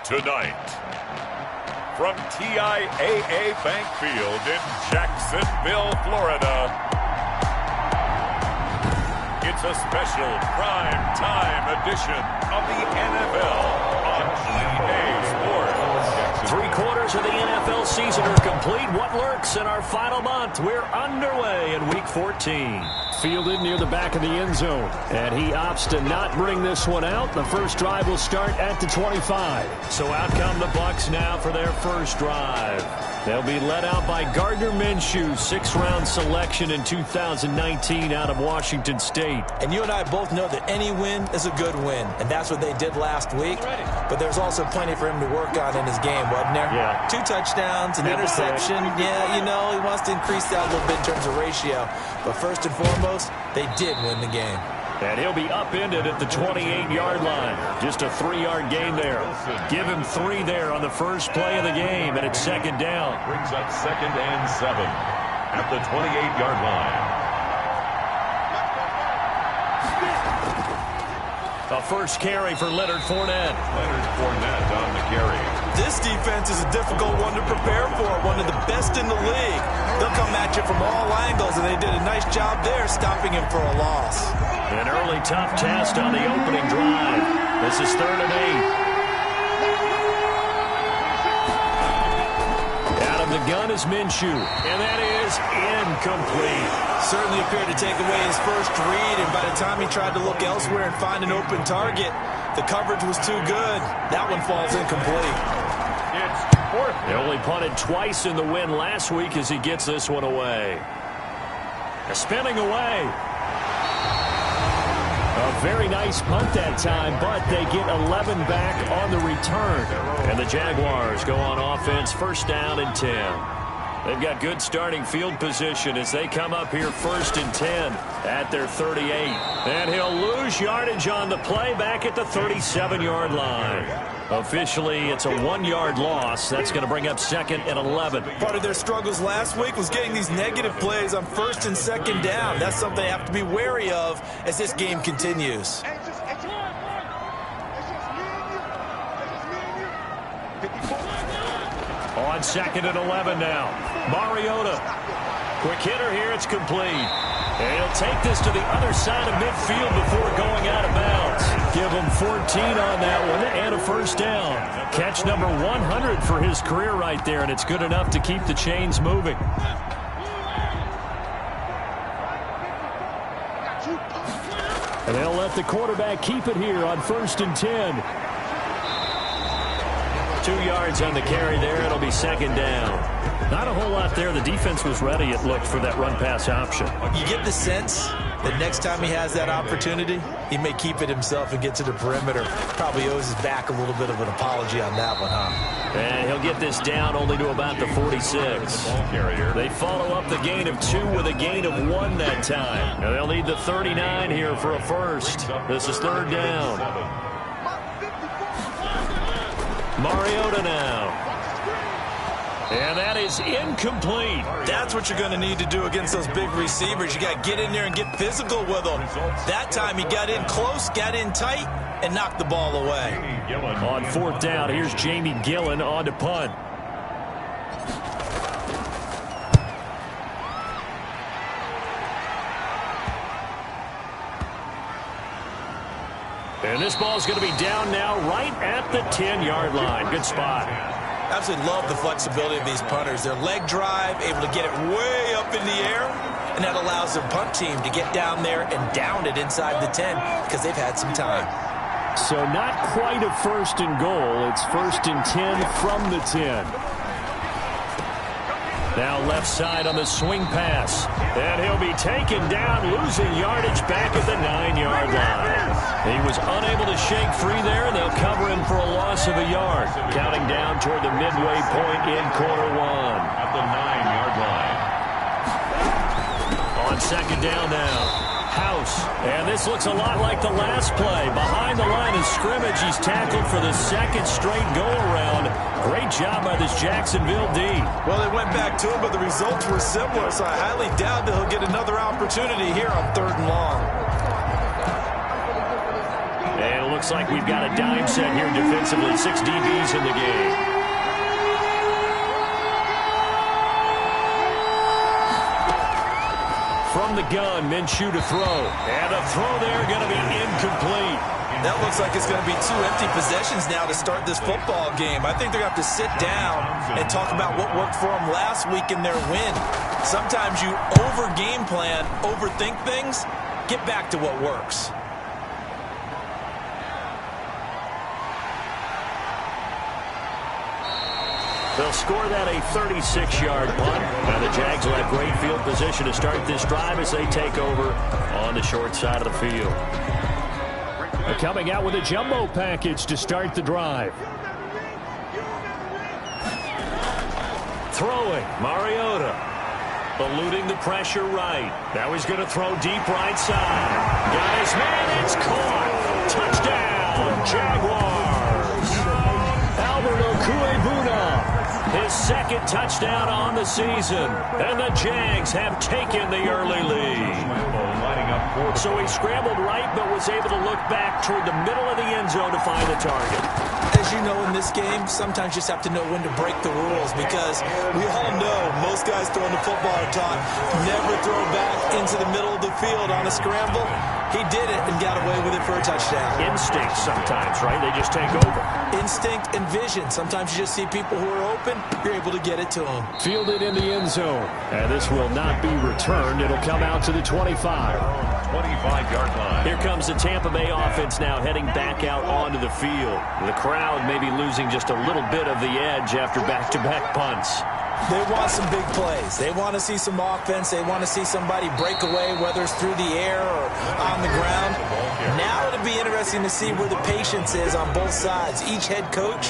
Tonight, from TIAA Bank Field in Jacksonville, Florida, it's a special prime time edition of the NFL on EA Sports. 3/4 of the NFL season are complete. What lurks in our final month? We're underway in Week 14. Fielded near the back of the end zone, and he opts to not bring this one out. The first drive will start at the 25. So out come the Bucs now for their first drive. They'll be led out by Gardner Minshew, sixth-round selection in 2019 out of Washington State. And you and I both know that any win is a good win, and that's what they did last week. But there's also plenty for him to work on in his game, wasn't there? Yeah. 2 touchdowns, an interception. Yeah, you know, he wants to increase that a little bit in terms of ratio. But first and foremost, they did win the game. And he'll be upended at the 28-yard line. Just a 3-yard gain there. Give him 3 there on the first play of the game, and it's second down. Brings up 2nd and 7 at the 28-yard line. A first carry for Leonard Fournette. Leonard Fournette on the carry. This defense is a difficult one to prepare for, one of the best in the league. They'll come at you from all angles, and they did a nice job there stopping him for a loss. An early tough test on the opening drive. This is 3rd and 8. Out of the gun is Minshew, and that is incomplete. Certainly appeared to take away his first read, and by the time he tried to look elsewhere and find an open target, the coverage was too good. That one falls incomplete. It's 4th. They only punted twice in the win last week as he gets this one away. Spinning away. A very nice punt that time, but they get 11 back on the return. And the Jaguars go on offense, first down and 10. They've got good starting field position as they come up here 1st and 10 at their 38. And he'll lose yardage on the play back at the 37-yard line. Officially, it's a 1-yard loss. That's going to bring up 2nd and 11. Part of their struggles last week was getting these negative plays on 1st and 2nd down. That's something they have to be wary of as this game continues. On 2nd and 11 now. Mariota. Quick hitter here. It's complete. And he'll take this to the other side of midfield before going out of bounds. Give him 14 on that one and a first down. Catch number 100 for his career right there, and it's good enough to keep the chains moving. And they'll let the quarterback keep it here on 1st and 10. 2 yards on the carry there. It'll be 2nd down. Not a whole lot there. The defense was ready, it looked, for that run-pass option. You get the sense that next time he has that opportunity, he may keep it himself and get to the perimeter. Probably owes his back a little bit of an apology on that one, huh? And he'll get this down only to about the 46. They follow up the gain of 2 with a gain of 1 that time. And they'll need the 39 here for a first. This is 3rd down. Mariota now. And that is incomplete. That's what you're going to need to do against those big receivers. You got to get in there and get physical with them. That time he got in close, got in tight, and knocked the ball away. On 4th down, here's Jamie Gillen on to punt. And this ball's going to be down now right at the 10-yard line. Good spot. Absolutely love the flexibility of these punters. Their leg drive, able to get it way up in the air, and that allows their punt team to get down there and down it inside the 10 because they've had some time. So not quite a 1st and goal. It's 1st and 10 from the 10. Now left side on the swing pass. And he'll be taken down, losing yardage back at the 9-yard line. He was unable to shake free there, and they'll cover him for a loss of a yard. Counting down toward the midway point in quarter 1. At the 9-yard line. On 2nd down now. House. And this looks a lot like the last play. Behind the line of scrimmage, he's tackled for the 2nd straight go-around. Great job by this Jacksonville D. Well, they went back to him, but the results were similar, so I highly doubt that he'll get another opportunity here on 3rd and long. And it looks like we've got a dime set here defensively. 6 DBs in the game. From the gun, Minshew to throw. And a throw there going to be incomplete. That looks like it's going to be 2 empty possessions now to start this football game. I think they're going to have to sit down and talk about what worked for them last week in their win. Sometimes you over-game plan, overthink things. Get back to what works. They'll score that a 36-yard punt. Now the Jags will have great field position to start this drive as they take over on the short side of the field. They're coming out with a jumbo package to start the drive. Throwing, Mariota. Eluding the pressure right. Now he's going to throw deep right side. Got his man, it's caught. Touchdown, Jaguars. Albert Okuebuna. His second touchdown on the season. And the Jags have taken the early lead. So he scrambled right, but was able to look back toward the middle of the end zone to find the target. As you know, in this game, sometimes you just have to know when to break the rules, because we all know most guys throwing the football are taught never throw back into the middle of the field on a scramble. He did it and got away with it for a touchdown. Instinct sometimes, right? They just take over. Instinct and vision. Sometimes you just see people who are open, you're able to get it to them. Fielded in the end zone. And this will not be returned. It'll come out to the 25. 25-yard line. Here comes the Tampa Bay offense now heading back out onto the field. The crowd may be losing just a little bit of the edge after back-to-back punts. They want some big plays. They want to see some offense. They want to see somebody break away, whether it's through the air or on the ground. Now it'll be interesting to see where the patience is on both sides. Each head coach,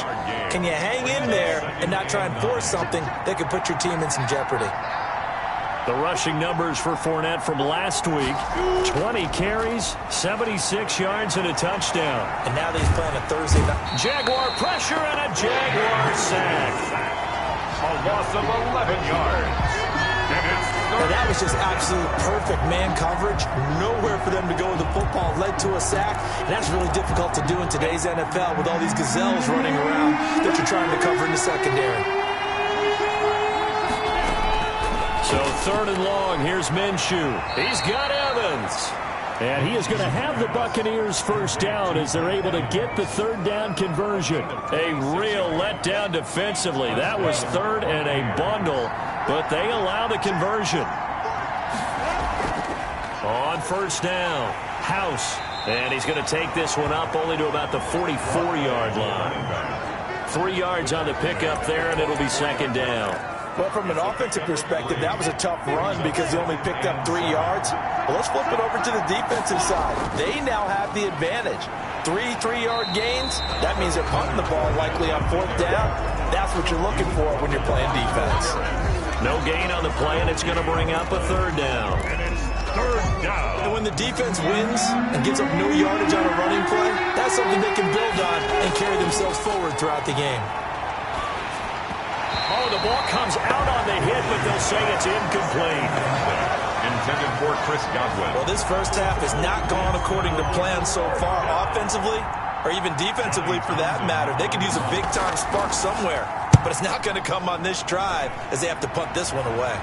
can you hang in there and not try and force something that could put your team in some jeopardy? The rushing numbers for Fournette from last week, 20 carries, 76 yards, and a touchdown. And now that he's playing a Thursday night. Jaguar pressure and a Jaguar sack. A loss of 11 yards. And that was just absolute perfect man coverage. Nowhere for them to go with the football. Led to a sack. And that's really difficult to do in today's NFL with all these gazelles running around that you're trying to cover in the secondary. So 3rd and long, here's Minshew. He's got Evans. And he is going to have the Buccaneers first down as they're able to get the 3rd down conversion. A real letdown defensively. That was 3rd and a bundle, but they allow the conversion. On 1st down, House. And he's going to take this one up only to about the 44-yard line. 3 yards on the pickup there, and it'll be 2nd down. Well, from an offensive perspective, that was a tough run because he only picked up 3 yards. Well, let's flip it over to the defensive side. They now have the advantage. 3 3-yard gains. That means they're punting the ball likely on 4th down. That's what you're looking for when you're playing defense. No gain on the play, and it's going to bring up a 3rd down. And it's 3rd down. And when the defense wins and gets up no yardage on a running play, that's something they can build on and carry themselves forward throughout the game. Oh, the ball comes out on the hit, but they'll say it's incomplete. Intended for Chris Godwin. Well, this first half has not gone according to plan so far offensively, or even defensively for that matter. They could use a big-time spark somewhere, but it's not going to come on this drive as they have to punt this one away.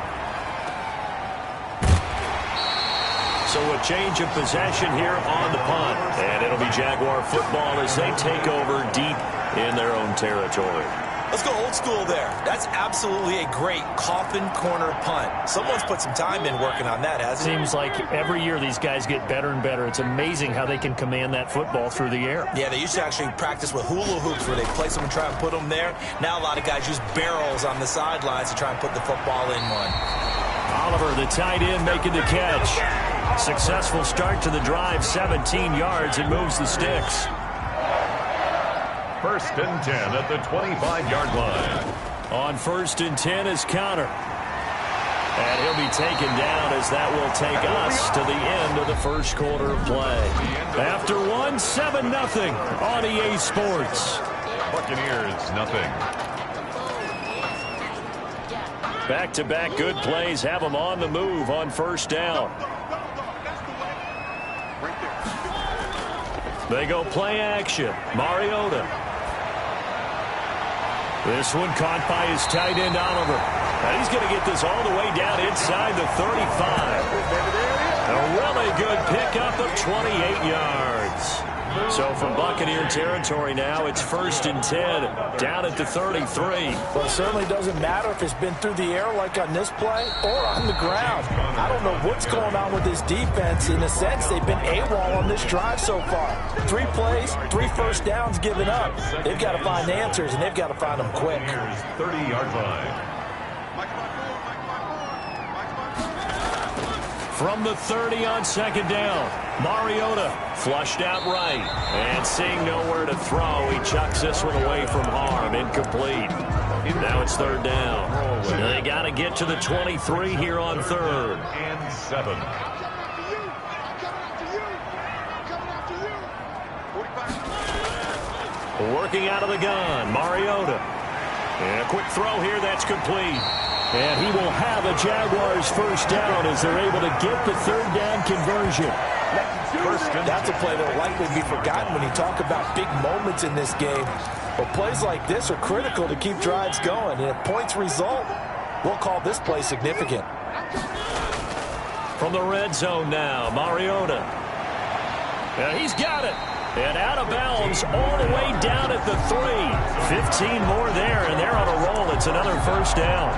So a change of possession here on the punt, and it'll be Jaguar football as they take over deep in their own territory. Let's go old school there. That's absolutely a great coffin corner punt. Someone's put some time in working on that, hasn't it? Seems like every year these guys get better and better. It's amazing how they can command that football through the air. Yeah, they used to actually practice with hula hoops where they place them and try and put them there. Now a lot of guys use barrels on the sidelines to try and put the football in one. Oliver, the tight end, making the catch. Successful start to the drive, 17 yards, and moves the sticks. 1st and 10 at the 25-yard line. On 1st and 10 is Connor. And he'll be taken down as that will take us to the end of the first quarter of play. After one, 7-0 on EA Sports. Buccaneers, nothing. Back-to-back good plays have them on the move on 1st down. They go play action. Mariota. This one caught by his tight end, Oliver. And he's going to get this all the way down inside the 35. A really good pickup of 28 yards. So from Buccaneer territory now, it's 1st and 10, down at the 33. Well, it certainly doesn't matter if it's been through the air like on this play or on the ground. I don't know what's going on with this defense. In a sense, they've been AWOL on this drive so far. 3 plays, 3 first downs given up. They've got to find answers, and they've got to find them quick. 30-yard line. From the 30 on 2nd down, Mariota flushed out right. And seeing nowhere to throw, he chucks this one away from harm. Incomplete. Now it's 3rd down. They got to get to the 23 here on 3rd. And 7. Working out of the gun, Mariota. And a quick throw here, that's complete. And he will have a Jaguars first down as they're able to get the 3rd down conversion. That's a play that will likely be forgotten when you talk about big moments in this game. But plays like this are critical to keep drives going. And if points result, we'll call this play significant. From the red zone now, Mariota. And he's got it. And out of bounds all the way down at the 3. 15 more there, and they're on a roll. It's another first down.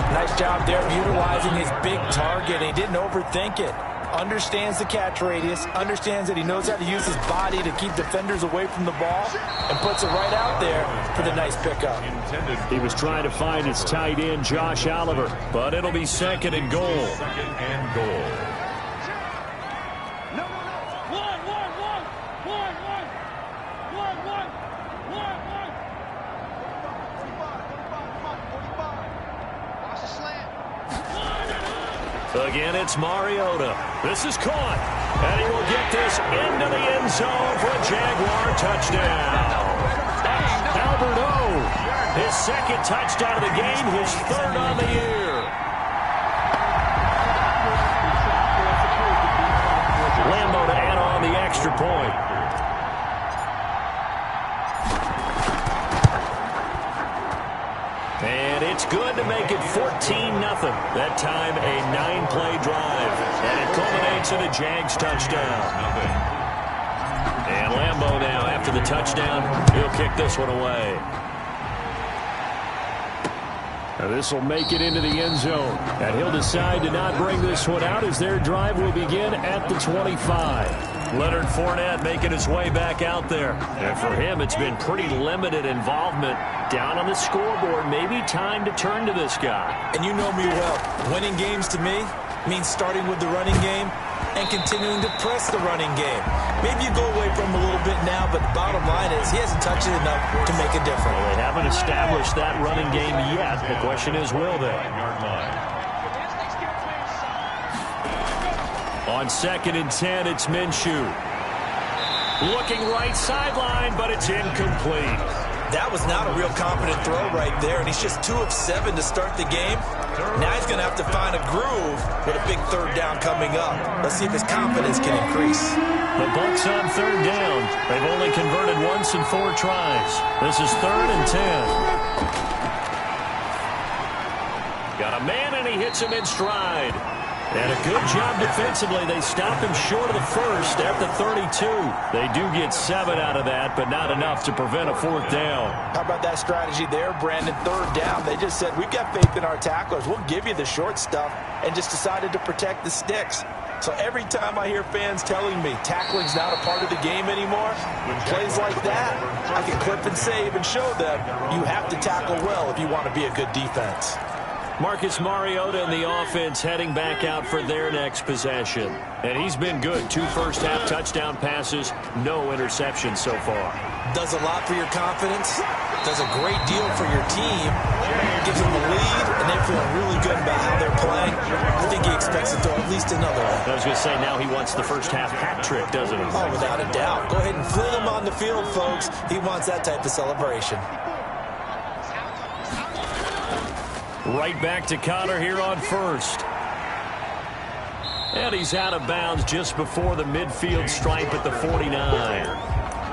Nice job there of utilizing his big target. He didn't overthink it. Understands the catch radius. Understands that he knows how to use his body to keep defenders away from the ball. And puts it right out there for the nice pickup. He was trying to find his tight end, Josh Oliver. But it'll be 2nd and goal. 2nd and goal. Again, it's Mariota. This is caught. And he will get this into the end zone for a Jaguar touchdown. Albert O. His 2nd touchdown of the game, his 3rd on the year. Lambo to add on the extra point. And it's good to make it 14-0. That time a 9-play drive. And it culminates in a Jags touchdown. And Lambo now, after the touchdown, he'll kick this one away. Now this will make it into the end zone. And he'll decide to not bring this one out as their drive will begin at the 25. Leonard Fournette making his way back out there. And for him, it's been pretty limited involvement down on the scoreboard. Maybe time to turn to this guy. And you know me well. Winning games to me means starting with the running game and continuing to press the running game. Maybe you go away from him a little bit now, but the bottom line is he hasn't touched it enough to make a difference. Well, they haven't established that running game yet. The question is, will they? On 2nd and 10, it's Minshew. Looking right sideline, but it's incomplete. That was not a real confident throw right there, and he's just 2 of 7 to start the game. Now he's going to have to find a groove with a big 3rd down coming up. Let's see if his confidence can increase. The Bucs on 3rd down. They've only converted once in 4 tries. This is 3rd and 10. Got a man, and he hits him in stride. And a good job defensively. They stopped him short of the 1st at the 32. They do get 7 out of that, but not enough to prevent a 4th down. How about that strategy there, Brandon? 3rd down. They just said, we've got faith in our tacklers. We'll give you the short stuff, and just decided to protect the sticks. So every time I hear fans telling me tackling's not a part of the game anymore, with plays like that, I can clip and save and show them you have to tackle well if you want to be a good defense. Marcus Mariota and the offense heading back out for their next possession. And he's been good. 2 first-half touchdown passes, no interceptions so far. Does a lot for your confidence, does a great deal for your team, gives them the lead, and they're feeling really good about how they're playing. I think he expects to throw at least another one. I was going to say, now he wants the first-half hat trick, doesn't he? Oh, without a doubt. Go ahead and fling him on the field, folks. He wants that type of celebration. Right back to Connor here on 1st. And he's out of bounds just before the midfield stripe at the 49.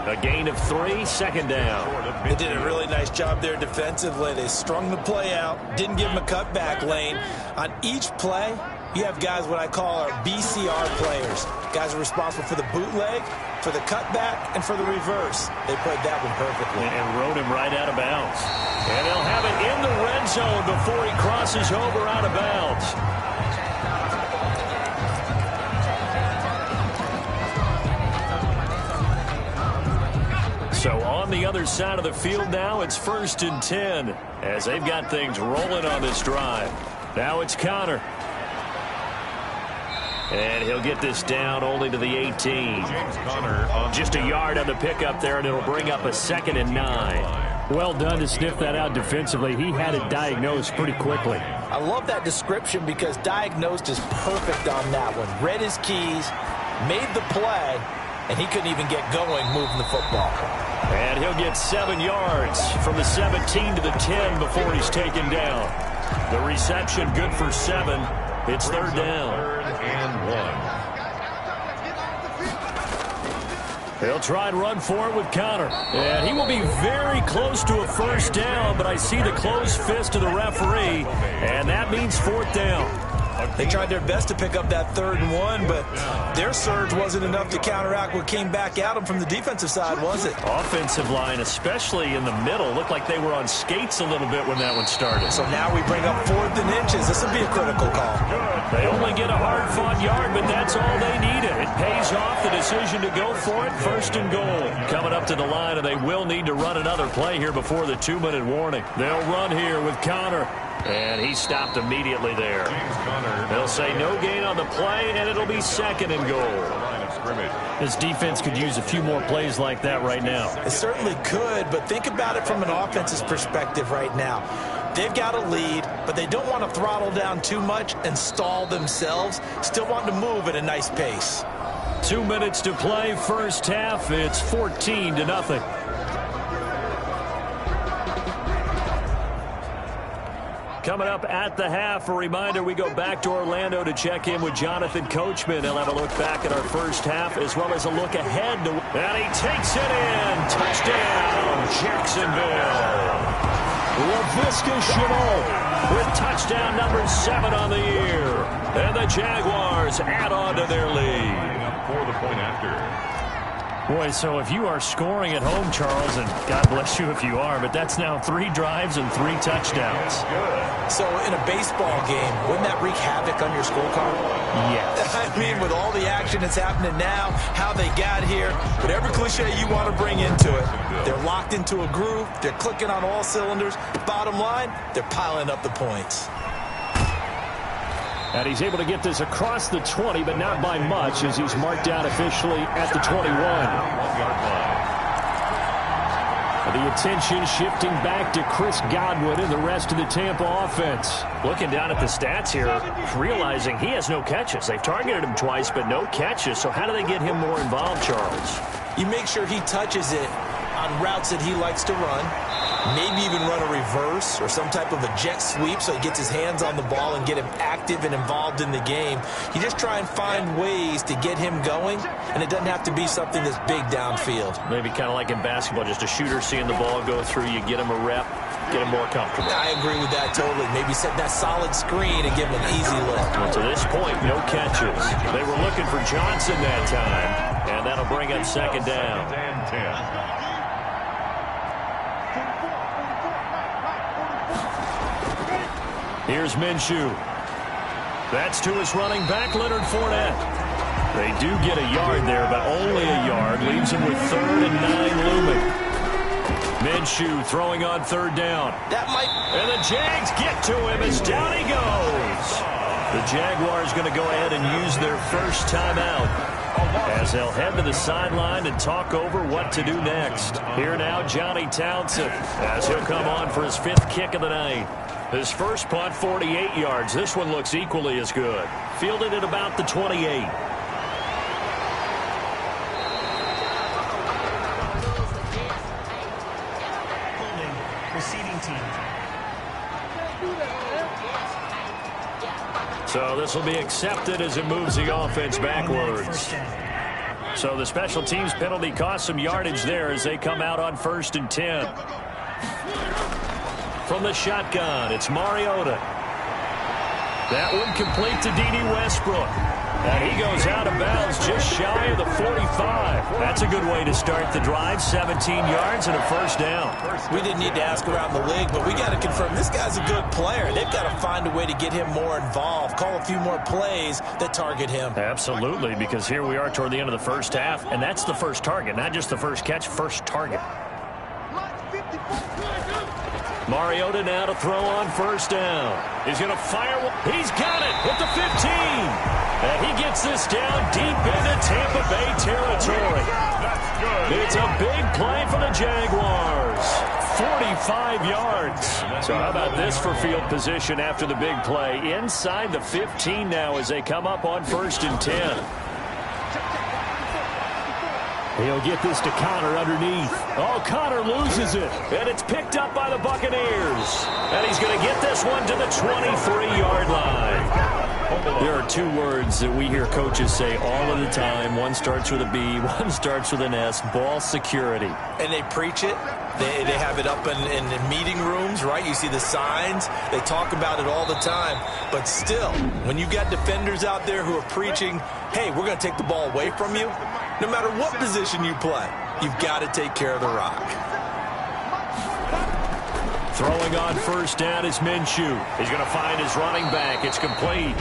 A gain of 3, second down. They did a really nice job there defensively. They strung the play out, didn't give him a cutback lane. On each play, you have guys what I call our BCR players. Guys are responsible for the bootleg, for the cutback, and for the reverse. They played that one perfectly. And rode him right out of bounds. And they'll have it in the red zone before he crosses over out of bounds. So on the other side of the field now, it's 1st and 10 as they've got things rolling on this drive. Now it's Connor. And he'll get this down only to the 18. Just a yard on the pickup there, and it'll bring up a 2nd and 9. Well done to sniff that out defensively. He had it diagnosed pretty quickly. I love that description because diagnosed is perfect on that one. Read his keys, made the play, and he couldn't even get going moving the football. And he'll get 7 yards from the 17 to the 10 before he's taken down. The reception good for 7. It's 3rd down. 3rd and 1. They'll try and run for it with Connor. And he will be very close to a 1st down, but I see the closed fist of the referee, and that means 4th down. They tried their best to pick up that 3rd and 1, but their surge wasn't enough to counteract what came back at them from the defensive side, was it? Offensive line, especially in the middle, looked like they were on skates a little bit when that one started. So now we bring up 4th and inches. This will be a critical call. They only get a hard-fought yard, but that's all they needed. It pays off the decision to go for it. 1st and goal. Coming up to the line, and they will need to run another play here before the 2-minute warning. They'll run here with Connor. And he stopped immediately there. They'll say no gain on the play, and it'll be 2nd and goal. This defense could use a few more plays like that right now. It certainly could, but think about it from an offense's perspective right now. They've got a lead, but they don't want to throttle down too much and stall themselves. Still want to move at a nice pace. 2 minutes to play, first half. It's 14-0. Coming up at the half, a reminder, we go back to Orlando to check in with Jonathan Coachman. He'll have a look back at our first half as well as a look ahead. And he takes it in. Touchdown, Jacksonville. LaVisca Chenault with touchdown number 7 on the year. And the Jaguars add on to their lead. For the point after. Boy, so if you are scoring at home, Charles, and God bless you if you are, but that's now 3 drives and 3 touchdowns. So in a baseball game, wouldn't that wreak havoc on your scorecard? Yes. I mean, with all the action that's happening now, how they got here, whatever cliche you want to bring into it, they're locked into a groove, they're clicking on all cylinders. Bottom line, they're piling up the points. And he's able to get this across the 20, but not by much, as he's marked out officially at the 21. The attention shifting back to Chris Godwin and the rest of the Tampa offense. Looking down at the stats here, realizing he has no catches. They've targeted him twice, but no catches. So how do they get him more involved, Charles? You make sure he touches it on routes that he likes to run. Maybe even run a reverse or some type of a jet sweep so he gets his hands on the ball and get him active and involved in the game. You just try and find ways to get him going, and it doesn't have to be something that's big downfield. Maybe kind of like in basketball, just a shooter seeing the ball go through, you get him a rep, get him more comfortable. I agree with that totally. Maybe set that solid screen and give him an easy look. Well, to this point, no catches. They were looking for Johnson that time, and that'll bring up 2nd down. 10. Here's Minshew. That's to his running back, Leonard Fournette. They do get a yard there, but only a yard. Leaves him with 3rd and 9 looming. Minshew throwing on 3rd down. That might... And the Jags get to him as down he goes. The Jaguars going to go ahead and use their first timeout as they'll head to the sideline and talk over what to do next. Here now, Johnny Townsend, as he'll come on for his 5th kick of the night. His first punt, 48 yards. This one looks equally as good. Fielded at about the 28. So this will be accepted as it moves the offense backwards. So the special teams penalty cost some yardage there as they come out on 1st and 10. From the shotgun, it's Mariota. That one complete to D.D. Westbrook. And he goes out of bounds just shy of the 45. That's a good way to start the drive. 17 yards and a first down. We didn't need to ask around the league, but we got to confirm this guy's a good player. They've got to find a way to get him more involved, call a few more plays that target him. Absolutely, because here we are toward the end of the first half, and that's the first target, not just the first catch, first target. Mariota now to throw on 1st down. He's going to fire. He's got it at the 15. And he gets this down deep into Tampa Bay territory. It's a big play for the Jaguars. 45 yards. So how about this for field position after the big play? Inside the 15 now as they come up on 1st and 10. He'll get this to Connor underneath. Oh, Connor loses it. And it's picked up by the Buccaneers. And he's going to get this one to the 23-yard line. There are two words that we hear coaches say all of the time. One starts with a B, one starts with an S. Ball security. And they preach it. They have it up in the meeting rooms, right? You see the signs. They talk about it all the time. But still, when you got defenders out there who are preaching, hey, we're going to take the ball away from you, no matter what position you play, you've got to take care of the rock. Throwing on 1st down is Minshew. He's going to find his running back. It's complete.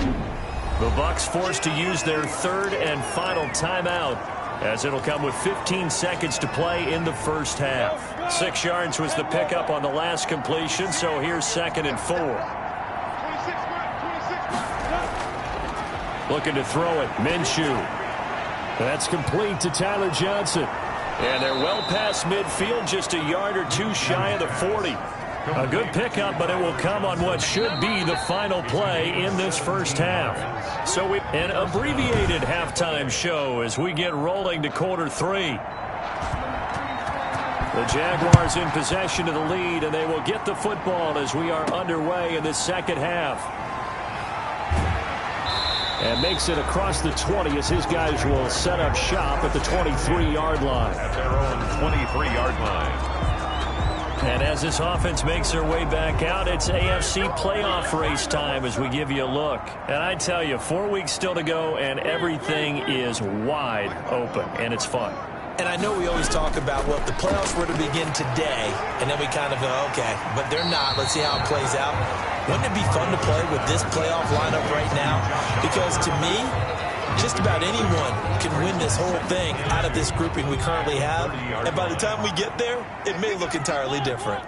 The Bucs forced to use their 3rd and final timeout, as it'll come with 15 seconds to play in the first half. 6 yards was the pickup on the last completion, so here's 2nd and 4. Looking to throw it, Minshew. That's complete to Tyler Johnson. And they're well past midfield, just a yard or two shy of the 40. A good pickup, but it will come on what should be the final play in this first half. So an abbreviated halftime show as we get rolling to quarter 3. The Jaguars in possession of the lead, and they will get the football as we are underway in the second half. And makes it across the 20 as his guys will set up shop at the 23-yard line. At their own 23-yard line. And as this offense makes their way back out, it's AFC playoff race time as we give you a look. And I tell you, 4 weeks still to go, and everything is wide open, and it's fun. And I know we always talk about, well, if the playoffs were to begin today, and then we kind of go, okay, but they're not. Let's see how it plays out. Wouldn't it be fun to play with this playoff lineup right now? Because to me, just about anyone can win this whole thing out of this grouping we currently have. And by the time we get there, it may look entirely different.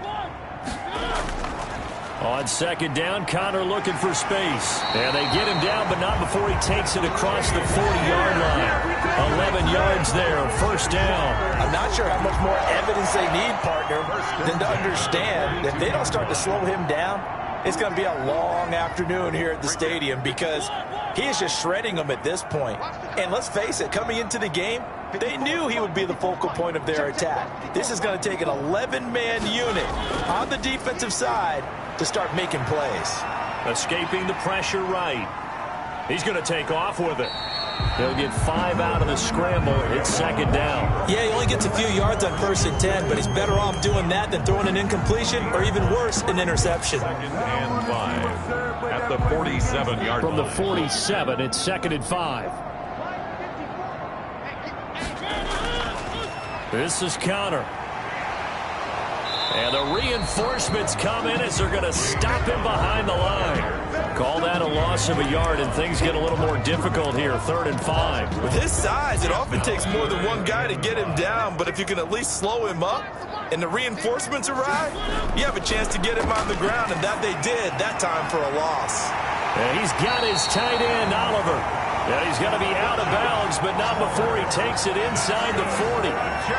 On 2nd down, Connor looking for space. And they get him down, but not before he takes it across the 40-yard line. 11 yards there, 1st down. I'm not sure how much more evidence they need, partner, than to understand that if they don't start to slow him down, it's going to be a long afternoon here at the stadium because he is just shredding them at this point. And let's face it, coming into the game, they knew he would be the focal point of their attack. This is going to take an 11-man unit on the defensive side to start making plays. Escaping the pressure right. He's going to take off with it. They'll get 5 out of the scramble. It's 2nd down. Yeah, he only gets a few yards on 1st and 10, but he's better off doing that than throwing an incompletion or even worse, an interception. 2nd and 5 at the 47-yard line. From the 47, it's 2nd and 5. This is Connor. And the reinforcements come in as they're going to stop him behind the line. Call that a loss of a yard, and things get a little more difficult here. 3rd and 5. With his size, it often takes more than one guy to get him down, but if you can at least slow him up and the reinforcements arrive, you have a chance to get him on the ground, and that they did that time for a loss. And he's got his tight end, Oliver. And he's going to be out of bounds, but not before he takes it inside the 40.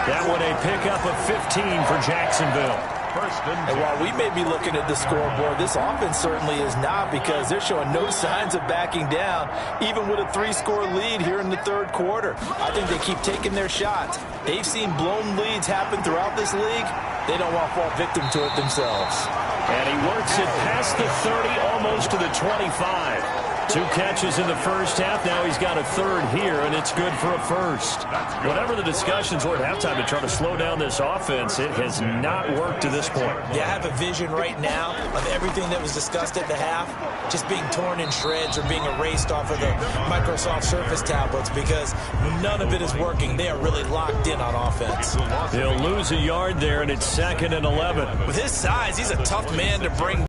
That one a pickup of 15 for Jacksonville. And while we may be looking at the scoreboard, this offense certainly is not, because they're showing no signs of backing down, even with a 3-score lead here in the 3rd quarter. I think they keep taking their shots. They've seen blown leads happen throughout this league. They don't want to fall victim to it themselves. And he works it past the 30, almost to the 25. 2 catches in the first half. Now he's got a third here, and it's good for a first. Whatever the discussions were at halftime to try to slow down this offense, it has not worked to this point. Yeah, I have a vision right now of everything that was discussed at the half just being torn in shreds or being erased off of the Microsoft Surface tablets because none of it is working. They are really locked in on offense. He'll lose a yard there, and it's 2nd and 11. With his size, he's a tough man to bring.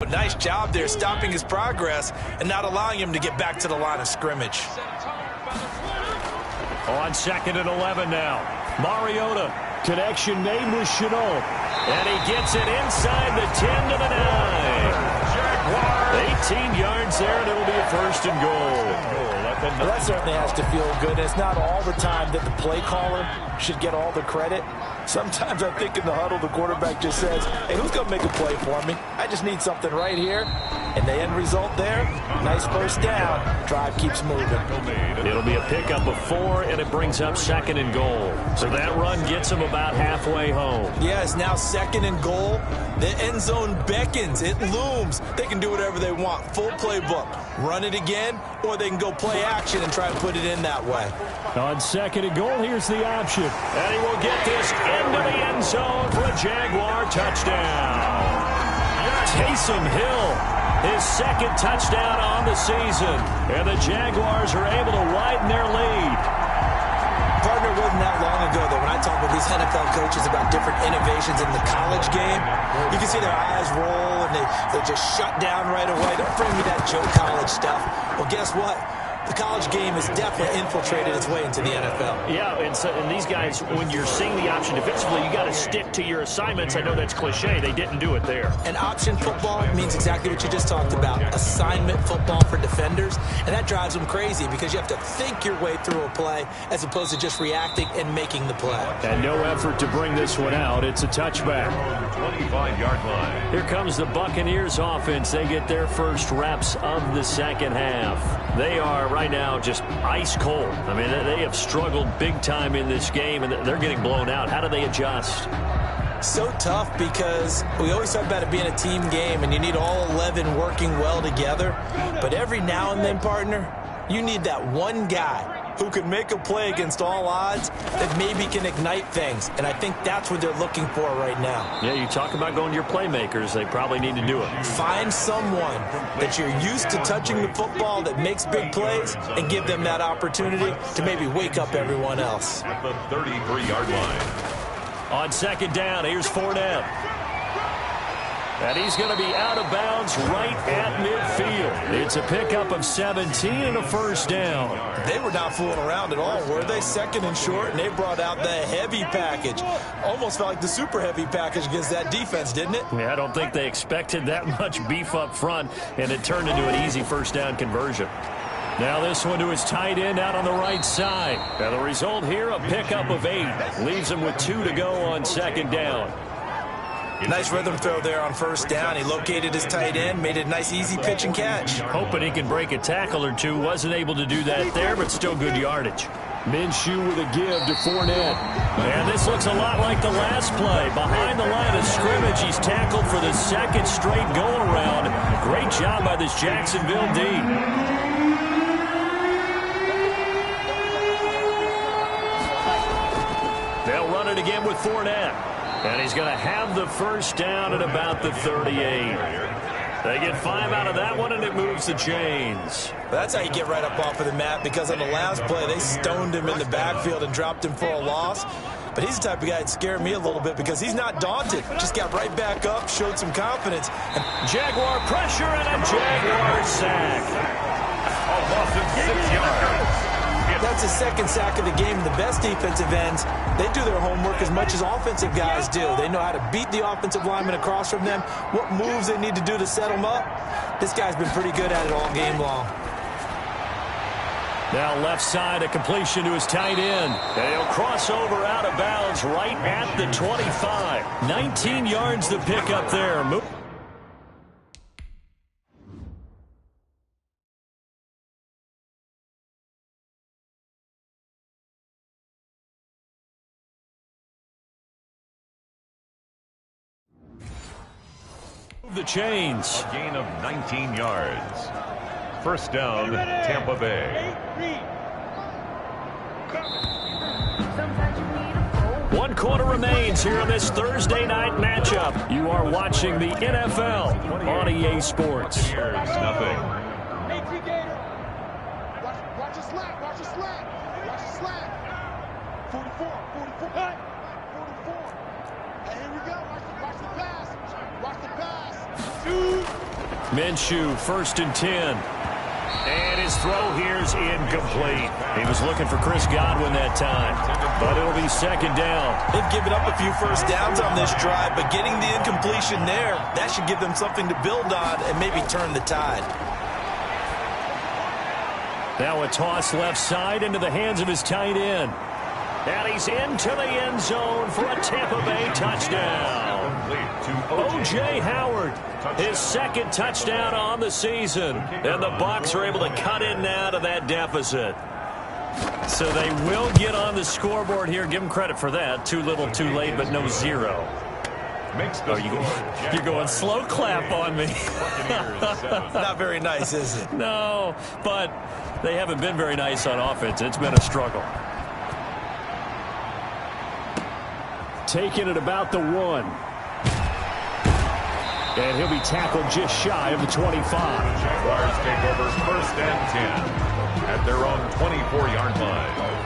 Nice job there stopping his progress and not allowing him to get back to the line of scrimmage. On 2nd and 11 now. Mariota. Connection made with Chenault. And he gets it inside the 10 to the 9. Jaguars. 18 yards there, and it'll be a 1st and goal. Well, that certainly has to feel good. It's not all the time that the play caller should get all the credit. Sometimes I think in the huddle, the quarterback just says, hey, who's going to make a play for me? I just need something right here. And the end result there, nice first down. Drive keeps moving. It'll be a pickup of 4, and it brings up 2nd and goal. So that run gets him about halfway home. Yeah, it's now 2nd and goal. The end zone beckons. It looms. They can do whatever they want. Full playbook. Run it again, or they can go play action and try to put it in that way. On 2nd and goal, here's the option. And he will get this into the end zone for a Jaguar touchdown. Taysom Hill, his 2nd touchdown on the season. And the Jaguars are able to widen their lead. Partner, wasn't that long ago that when I talk with these NFL coaches about different innovations in the college game, you can see their eyes roll and they just shut down right away. Don't bring me that Joe College stuff. Well, guess what? The college game has definitely infiltrated its way into the NFL. Yeah, and these guys, when you're seeing the option defensively, you got to stick to your assignments. I know that's cliche. They didn't do it there. And option football means exactly what you just talked about, assignment football for defenders. And that drives them crazy because you have to think your way through a play as opposed to just reacting and making the play. And no effort to bring this one out. It's a touchback. 25-yard line. Here comes the Buccaneers offense. They get their first reps of the second half. They are right now just ice cold. I mean, they have struggled big time in this game, and they're getting blown out. How do they adjust? So tough because we always talk about it being a team game, and you need all 11 working well together. But every now and then, partner, you need that one guy who can make a play against all odds that maybe can ignite things. And I think that's what they're looking for right now. Yeah, you talk about going to your playmakers. They probably need to do it. Find someone that you're used to touching the football that makes big plays and give them that opportunity to maybe wake up everyone else. At the 33-yard line. On 2nd down, here's Fournette. And he's going to be out of bounds right at midfield. It's a pickup of 17 and a first down. They were not fooling around at all, were they? 2nd and short, and they brought out the heavy package. Almost felt like the super heavy package against that defense, didn't it? Yeah, I don't think they expected that much beef up front, and it turned into an easy first down conversion. Now this one to his tight end out on the right side. And the result here, a pickup of 8. Leaves him with 2 to go on 2nd down. Nice rhythm throw there on first down. He located his tight end, made it a nice easy pitch and catch. Hoping he can break a tackle or two. Wasn't able to do that there, but still good yardage. Minshew with a give to Fournette. And this looks a lot like the last play. Behind the line of scrimmage, he's tackled for the 2nd straight go-around. Great job by this Jacksonville D. They'll run it again with Fournette. And he's going to have the first down at about the 38. They get 5 out of that one, and it moves the chains. That's how you get right up off of the mat, because on the last play, they stoned him in the backfield and dropped him for a loss. But he's the type of guy that scared me a little bit because he's not daunted. Just got right back up, showed some confidence. And Jaguar pressure and a Jaguar sack. A loss of 6 yards. That's his 2nd sack of the game. The best defensive ends, they do their homework as much as offensive guys do. They know how to beat the offensive lineman across from them, what moves they need to do to set them up. This guy's been pretty good at it all game long. Now left side, a completion to his tight end. And he'll cross over out of bounds right at the 25. 19 yards to pick up there. The chains. A gain of 19 yards. First down, Tampa Bay. One quarter remains here in this Thursday night matchup. You are watching the NFL on EA Sports. Here's nothing. Watch the slant. Watch the slant. Watch the slant. 44. 44. 44. And here we go. Watch the pass. Watch the pass. Minshew, 1st and 10. And his throw here's incomplete. He was looking for Chris Godwin that time, but it'll be 2nd down. They've given up a few first downs on this drive, but getting the incompletion there, that should give them something to build on and maybe turn the tide. Now a toss left side into the hands of his tight end. And he's into the end zone for a Tampa Bay touchdown. O.J. Howard, his 2nd touchdown on the season. And the Bucs are able to cut in now to that deficit. So they will get on the scoreboard here. Give them credit for that. Too little, too late, but no 0. You're going slow clap on me. Not very nice, is it? No, but they haven't been very nice on offense. It's been a struggle. Taking it about the 1. And he'll be tackled just shy of the 25. Jaguars take over 1st and 10 at their own 24-yard line.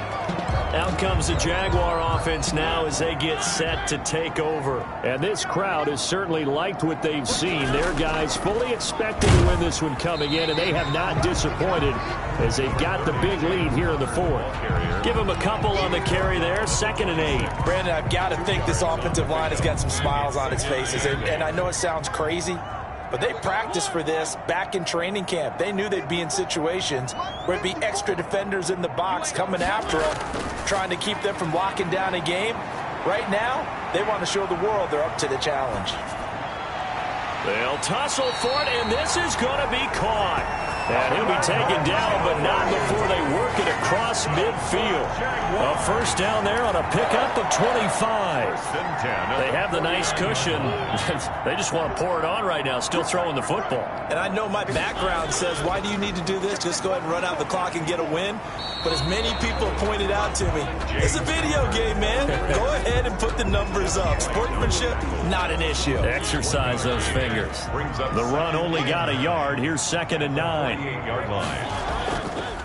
Out comes the Jaguar offense now as they get set to take over. And this crowd has certainly liked what they've seen. Their guys fully expected to win this one coming in, and they have not disappointed as they've got the big lead here in the 4th. Give them a couple on the carry there, 2nd and 8. Brandon, I've got to think this offensive line has got some smiles on its faces. And I know it sounds crazy, but they practiced for this back in training camp. They knew they'd be in situations where it'd be extra defenders in the box coming after them, trying to keep them from locking down a game. Right now, they want to show the world they're up to the challenge. They'll tussle for it, and this is going to be caught. And he'll be taken down, but not before they work it across midfield. A 1st down there on a pickup of 25. They have the nice cushion. They just want to pour it on right now, still throwing the football. And I know my background says, why do you need to do this? Just go ahead and run out the clock and get a win. But as many people have pointed out to me, it's a video game, man. Go ahead and put the numbers up. Sportsmanship, not an issue. Exercise those fingers. The run only got a yard. Here's 2nd and 9.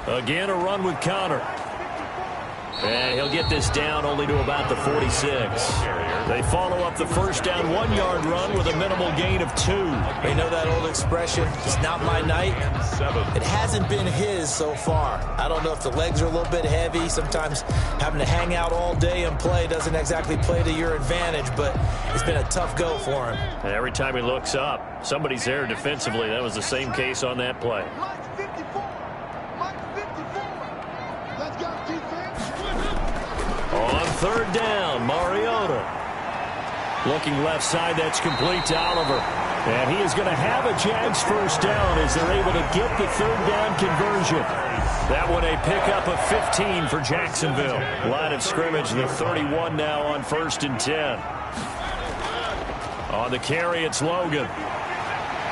Again, a run with Connor. And he'll get this down only to about the 46. They follow up the 1st down 1-yard run with a minimal gain of 2. You know that old expression, it's not my night? It hasn't been his so far. I don't know if the legs are a little bit heavy. Sometimes having to hang out all day and play doesn't exactly play to your advantage, but it's been a tough go for him. And every time he looks up, somebody's there defensively. That was the same case on that play. Let's go, defense. On 3rd down, Mariota. Looking left side, that's complete to Oliver. And he is going to have a Jags 1st down as they're able to get the 3rd down conversion. That one a pickup of 15 for Jacksonville. Line of scrimmage, the 31 now on 1st and 10. On the carry, it's Logan.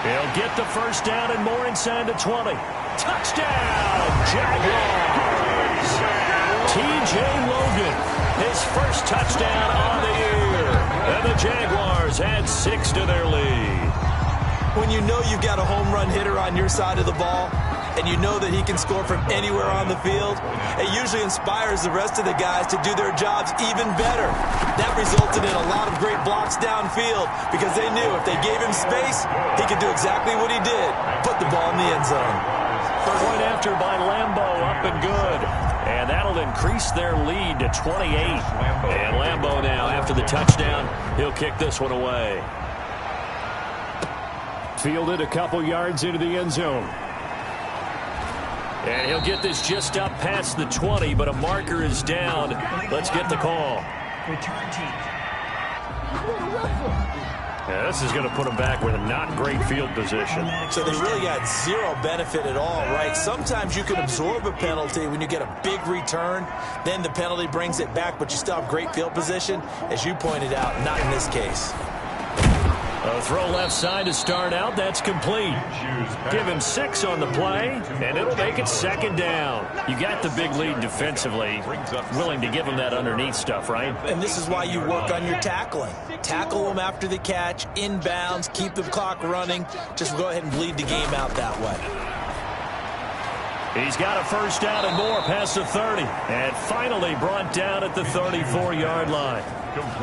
He'll get the 1st down and more inside the 20. Touchdown, Jaguars! T.J. Logan, his 1st touchdown on the year. And the Jaguars add 6 to their lead. When you know you've got a home run hitter on your side of the ball, and you know that he can score from anywhere on the field, it usually inspires the rest of the guys to do their jobs even better. That resulted in a lot of great blocks downfield because they knew if they gave him space, he could do exactly what he did, put the ball in the end zone. Point after by Lambo, up and good. And that'll increase their lead to 28. And Lambo now, after the touchdown, he'll kick this one away. Fielded a couple yards into the end zone. And he'll get this just up past the 20, but a marker is down. Let's get the call. Return team. Yeah, this is going to put them back with a not great field position. So they really got zero benefit at all, right? Sometimes you can absorb a penalty when you get a big return. Then the penalty brings it back, but you still have great field position. As you pointed out, not in this case. A throw left side to start out. That's complete. Give him 6 on the play, and it'll make it second down. You got the big lead defensively. Willing to give him that underneath stuff, right? And this is why you work on your tackling. Tackle them after the catch, inbounds, keep the clock running. Just go ahead and bleed the game out that way. He's got a first down and more past the 30. And finally brought down at the 34-yard line.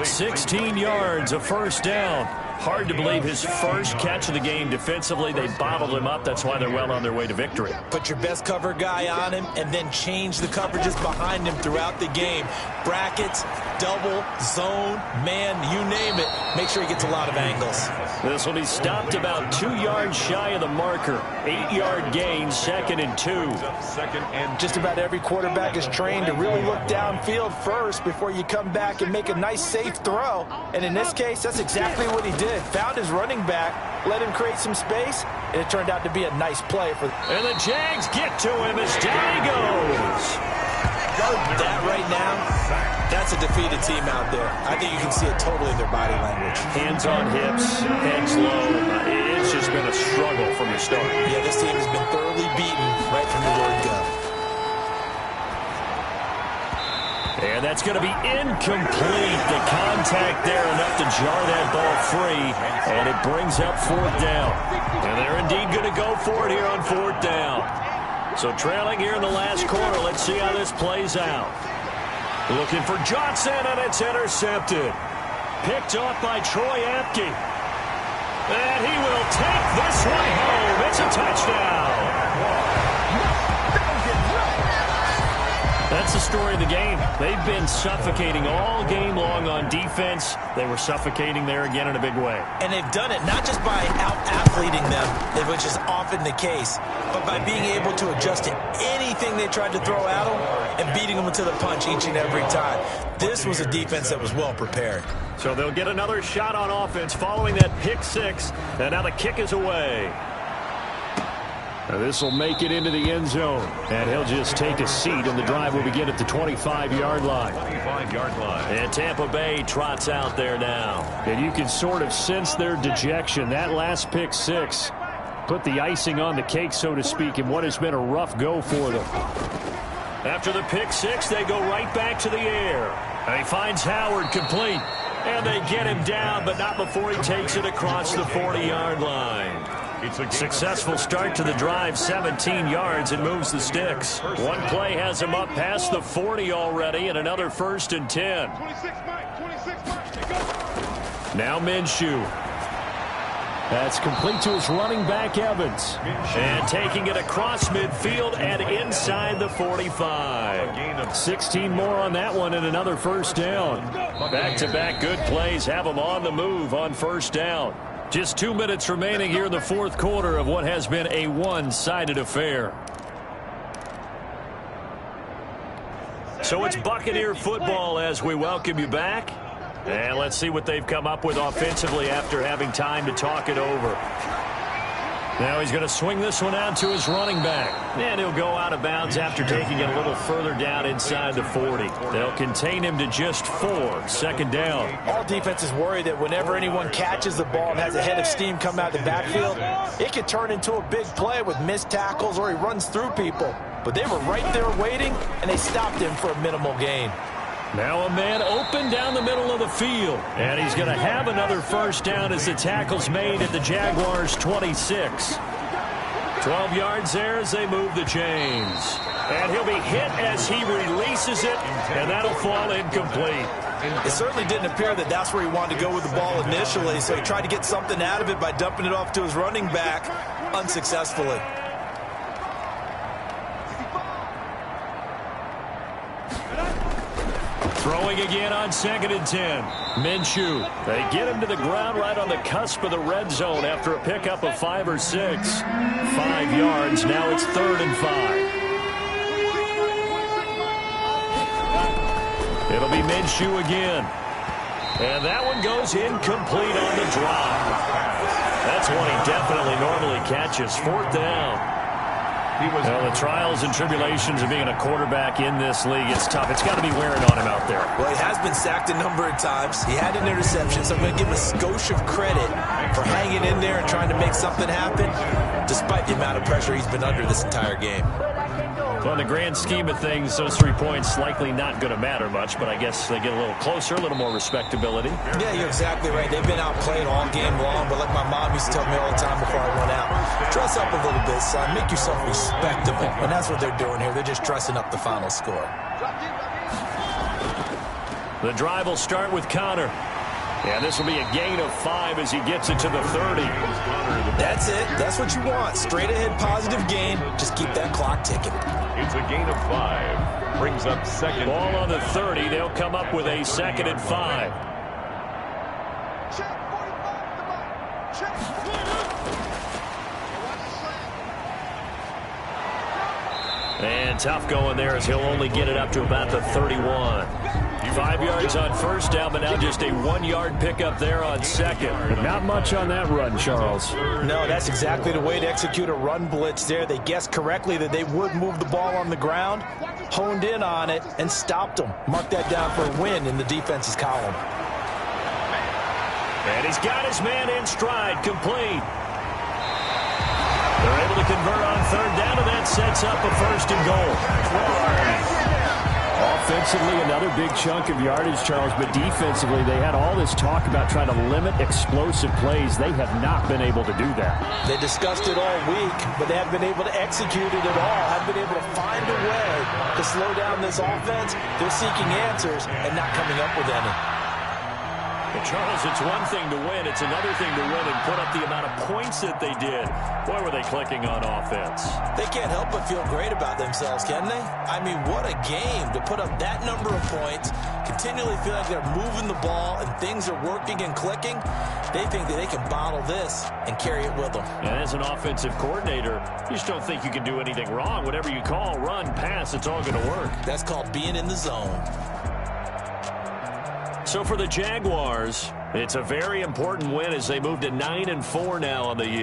16 yards, a first down. Hard to believe his first catch of the game defensively. They bottled him up. That's why they're well on their way to victory. Put your best cover guy on him and then change the coverages behind him throughout the game. Brackets, double, zone, man, you name it. Make sure he gets a lot of angles. This will be stopped about 2 yards shy of the marker. 8-yard gain, 2nd and 2. Just about every quarterback is trained to really look downfield first before you come back and make a nice, safe throw. And in this case, that's exactly what he did. Found his running back, let him create some space, and it turned out to be a nice play for them. And the Jags get to him as down he goes. That right now, that's a defeated team out there. I think you can see it totally in their body language. Hands on hips, heads low. It's just been a struggle from the start. Yeah, this team has been thoroughly beaten right from the word go. And that's going to be incomplete. The contact there enough to jar that ball free. And it brings up 4th down. And they're indeed going to go for it here on 4th down. So trailing here in the last quarter. Let's see how this plays out. Looking for Johnson, and it's intercepted. Picked off by Troy Apke. And he will take this one home. It's a touchdown. That's the story of the game. They've been suffocating all game long on defense. They were suffocating there again in a big way. And they've done it not just by out-athleting them, which is often the case, but by being able to adjust to anything they tried to throw at them and beating them to the punch each and every time. This was a defense that was well prepared. So they'll get another shot on offense following that pick 6. And now the kick is away. This will make it into the end zone. And he'll just take a seat, and the drive will begin at the 25-yard line. 25-yard line. And Tampa Bay trots out there now. And you can sort of sense their dejection. That last pick 6 put the icing on the cake, so to speak, in what has been a rough go for them. After the pick 6, they go right back to the air. And he finds Howard complete. And they get him down, but not before he takes it across the 40-yard line. It's a successful start to the drive, 17 yards, and moves the sticks. One play has him up past the 40 already, and another 1st and 10. Now Minshew. That's complete to his running back, Evans. And taking it across midfield and inside the 45. 16 more on that one and another 1st down. Back-to-back good plays have them on the move on 1st down. Just 2 minutes remaining here in the 4th quarter of what has been a one-sided affair. So it's Buccaneer football as we welcome you back. And let's see what they've come up with offensively after having time to talk it over. Now he's going to swing this one out to his running back. And he'll go out of bounds after taking it a little further down inside the 40. They'll contain him to just 4. 2nd down. All defenses worry that whenever anyone catches the ball and has a head of steam come out of the backfield, it could turn into a big play with missed tackles or he runs through people. But they were right there waiting, and they stopped him for a minimal gain. Now a man open down the middle of the field. And he's going to have another 1st down as the tackle's made at the Jaguars' 26. 12 yards there as they move the chains. And he'll be hit as he releases it, and that'll fall incomplete. It certainly didn't appear that that's where he wanted to go with the ball initially, so he tried to get something out of it by dumping it off to his running back unsuccessfully. Throwing again on 2nd and 10. Minshew. They get him to the ground right on the cusp of the red zone after a pickup of 5 or 6. 5 yards. Now it's 3rd and 5. It'll be Minshew again. And that one goes incomplete on the drop. That's one he definitely normally catches. 4th down. Well, the trials and tribulations of being a quarterback in this league, it's tough. It's got to be wearing on him out there. Well, he has been sacked a number of times. He had an interception, so I'm going to give him a skosh of credit for hanging in there and trying to make something happen, despite the amount of pressure he's been under this entire game. Well, in the grand scheme of things, those 3 points likely not going to matter much, but I guess they get a little closer, a little more respectability. Yeah, you're exactly right. They've been outplayed all game long, but like my mom used to tell me all the time before I went out, dress up a little bit, son. Make yourself respectable. And that's what they're doing here. They're just dressing up the final score. The drive will start with Connor. Yeah, this will be a gain of 5 as he gets it to the 30. That's it. That's what you want. Straight ahead positive gain. Just keep that clock ticking. It's a gain of 5. Brings up second. Ball on the 30. They'll come up with a 2nd and 5. Check 45. Check. And tough going there as he'll only get it up to about the 31. 5 yards on first down, but now just a 1-yard pickup there on second. Not much on that run, Charles. No, that's exactly the way to execute a run blitz there. They guessed correctly that they would move the ball on the ground, honed in on it, and stopped them. Mark that down for a win in the defense's column. And he's got his man in stride, complete. They're able to convert on third down, and that sets up a 1st and goal. Offensively, another big chunk of yardage, Charles, but defensively, they had all this talk about trying to limit explosive plays. They have not been able to do that. They discussed it all week, but they haven't been able to execute it at all. Haven't been able to find a way to slow down this offense. They're seeking answers and not coming up with any. Well, Charles, it's one thing to win. It's another thing to win and put up the amount of points that they did. Boy, were they clicking on offense. They can't help but feel great about themselves, can they? I mean, what a game to put up that number of points, continually feel like they're moving the ball and things are working and clicking. They think that they can bottle this and carry it with them. And as an offensive coordinator, you just don't think you can do anything wrong. Whatever you call, run, pass, it's all going to work. That's called being in the zone. So for the Jaguars, it's a very important win as they move to 9-4 now on the year.